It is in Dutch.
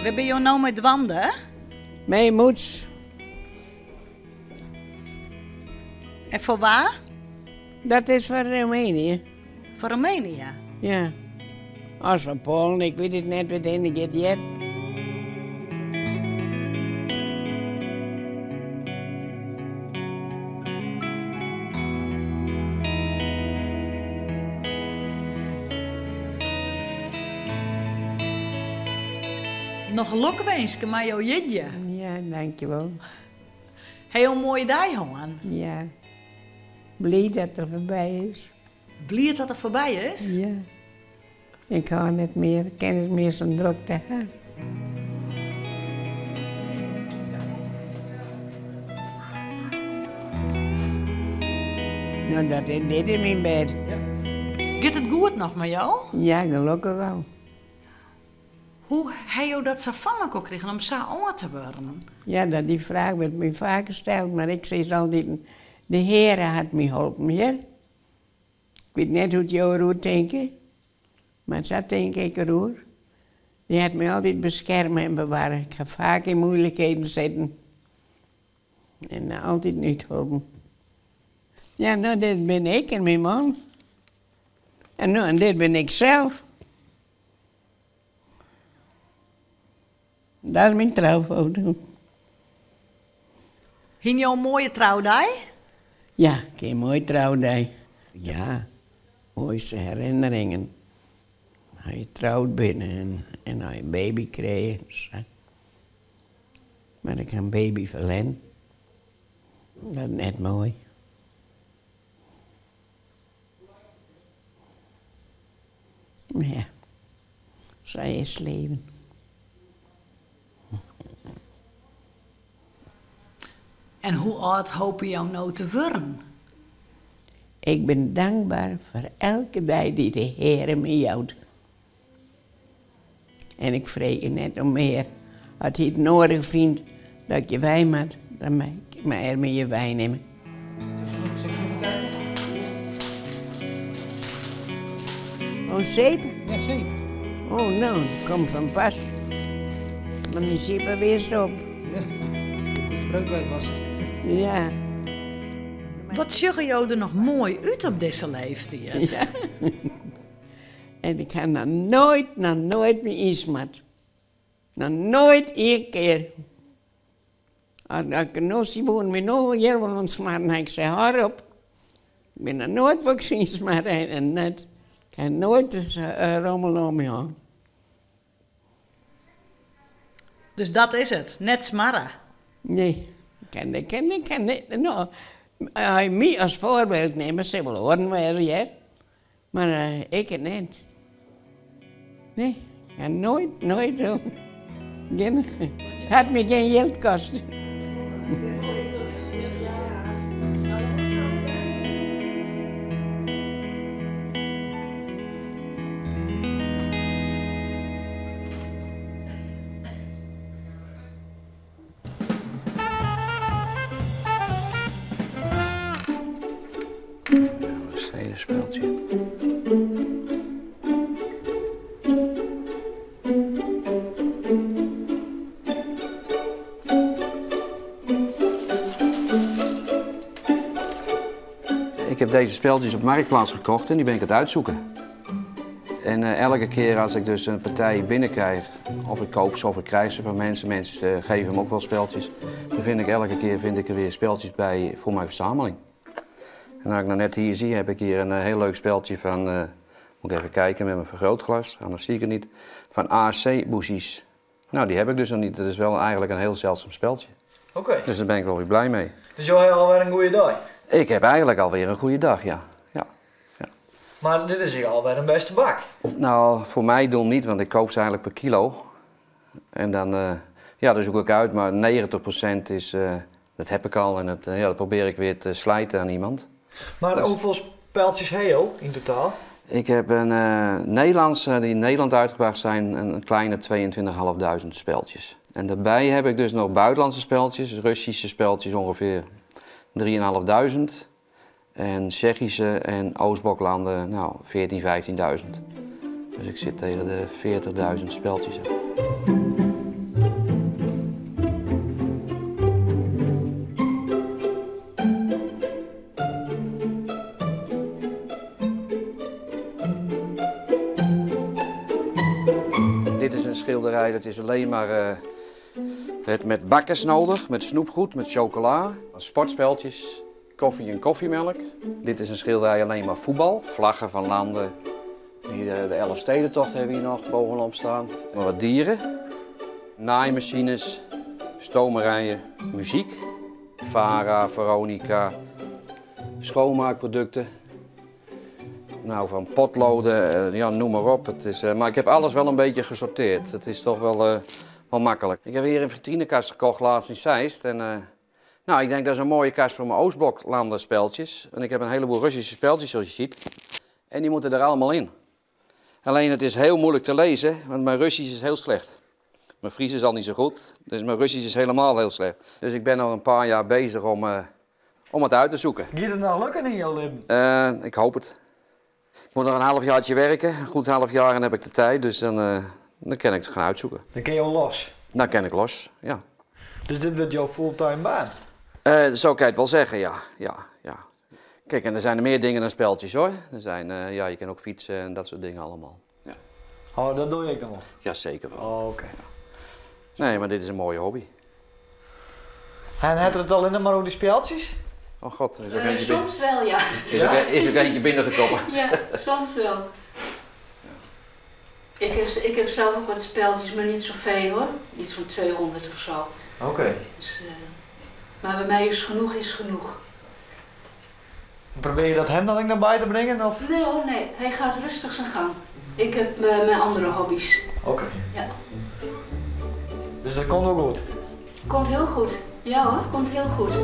We ben je nou met wanden? Mijn moeds. En voor waar? Dat is van Roemenië. Voor Roemenië? Ja. Als van Polen, ik weet het net wat in ik het jet. Nog lokwenske, maar jouw jidje. Ja, dankjewel. Heel mooie dag, Johan. Ja. Blij dat er voorbij is. Blij dat het voorbij is? Ja. Ik kan niet meer, ik ken het meer zo'n drukte hebben. Nou, dat is dit in mijn bed. Gaat het goed nog met jou? Ja, gelukkig wel. Hoe heb je dat zo van me gekregen om zo oud te worden? Ja, die vraag werd me vaak gesteld, maar ik zei altijd, de Heer had me geholpen, ja? Ik weet niet hoe het jou roert denken, maar dat denk ik erover. Die had me altijd beschermen en bewaren. Ik ga vaak in moeilijkheden zitten. En altijd niet helpen. Ja, nou, dit ben ik en mijn man. En nou, en dit ben ik zelf. Dat is mijn trouwfoto. Hing je een mooie trouwdag? Ja, ik heb een mooi trouwdag. Ja, mooiste herinneringen. Als je trouwd bent en als je een baby kreeg. Maar ik heb een baby verlenen. Dat is net mooi. Maar ja, zo is het leven. En hoe oud hoop je jou nou te worden? Ik ben dankbaar voor elke dag die de Heer me houdt. En ik vreeg je net om meer. Als hij het nodig vindt dat je wijn maakt, dan mag ik maar met je wijn nemen. Oh, zeep? Ja, zeep. Oh, nou, komt van pas. Maar die zeep er weer op. Ja, gebruikbaar was het. Ja. Wat zeggen jou er nog mooi uit op deze leeftijd? Ja. En ik ga nog nooit meer iets met. Nog nooit één keer. Als ik nog zie woon, me nog heel veel ontsmaken, dan ik zeg, hou op. Ik ben nog nooit vaccins maar en net. Ik ga nooit rommel om me heen. Dus dat is het, net smarren. Nee, ik kan niet. Nou, als je mij als voorbeeld neemt, ze wel horen weer, ja. Maar ik niet. Nee, ik ga nooit doen. Het had me geen geld kosten. Een speeltje. Ik heb deze speltjes op Marktplaats gekocht en die ben ik aan het uitzoeken. En elke keer als ik dus een partij binnenkrijg, of ik koop ze of ik krijg ze van mensen, mensen geven me ook wel speltjes, dan vind ik elke keer er weer speltjes bij voor mijn verzameling. En als ik nou net hier zie, heb ik hier een heel leuk speltje van, moet ik even kijken met mijn vergrootglas, anders zie ik het niet, van ASC Bougies. Nou, die heb ik dus nog niet. Dat is wel eigenlijk een heel zeldzaam speltje. Oké. Dus daar ben ik wel weer blij mee. Dus jij hebt alweer een goede dag. Ik heb eigenlijk alweer een goede dag, ja. Maar dit is hier alweer een beste bak. Nou, voor mij doen niet, want ik koop ze eigenlijk per kilo. En dan, ja, dat zoek ik uit, maar 90% is, dat heb ik al en dat probeer ik weer te slijten aan iemand. Maar Dus hoeveel speltjes heb je in totaal? ik heb een Nederlandse, die in Nederland uitgebracht zijn, een kleine 22.500 speltjes. En daarbij heb ik dus nog buitenlandse speltjes, Russische speltjes ongeveer 3.500. En Tsjechische en Oostbloklanden, nou, 14.000, 15.000. Dus ik zit tegen de 40.000 speltjes aan. schilderij, dat is alleen maar het met bakkers nodig, met snoepgoed, met chocola, sportspeltjes, koffie en koffiemelk. Dit is een schilderij alleen maar voetbal, vlaggen van landen. Hier de Elfstedentocht hebben we hier nog bovenop staan. Maar wat dieren, naaimachines, stomerijen, muziek, Vara, Veronica, schoonmaakproducten. Nou, van potloden, ja, noem maar op. Het is, maar ik heb alles wel een beetje gesorteerd. Het is toch wel makkelijk. Ik heb hier een vitrinekast gekocht laatst in Zeist. En, nou, ik denk dat is een mooie kast voor mijn Oostbloklanden speltjes. En ik heb een heleboel Russische speltjes zoals je ziet. En die moeten er allemaal in. Alleen het is heel moeilijk te lezen, want mijn Russisch is heel slecht. Mijn Fries is al niet zo goed, dus mijn Russisch is helemaal heel slecht. Dus ik ben al een paar jaar bezig om het uit te zoeken. Gaat het nou lukken in jouw leven? Ik hoop het. Ik moet nog een halfjaartje werken, een goed half jaar en heb ik de tijd, dus dan kan ik het gaan uitzoeken. Dan kun je al los. Dan kan ik los, ja. Dus dit wordt jouw fulltime baan? Zo kan je het wel zeggen, ja. Kijk, en er zijn er meer dingen dan speltjes hoor. Er zijn, ja, je kan ook fietsen en dat soort dingen allemaal. Ja. Oh, dat doe je ook nog wel? Ja, zeker wel. Oh, oké. Nee, maar dit is een mooie hobby. En heb je het al in maar over die speeltjes? Oh god, er is ook eentje soms wel, ja. is ook eentje binnengekomen. Ja, soms wel. Ik heb zelf ook wat speltjes, maar niet zoveel hoor. Iets van 200 of zo. Oké. Dus, maar bij mij is genoeg. Probeer je dat hem dan naar buiten te brengen? Of? Nee hoor, nee. Hij gaat rustig zijn gang. Ik heb mijn andere hobby's. Oké. Ja. Dus dat komt ook goed? Komt heel goed. Ja hoor, komt heel goed.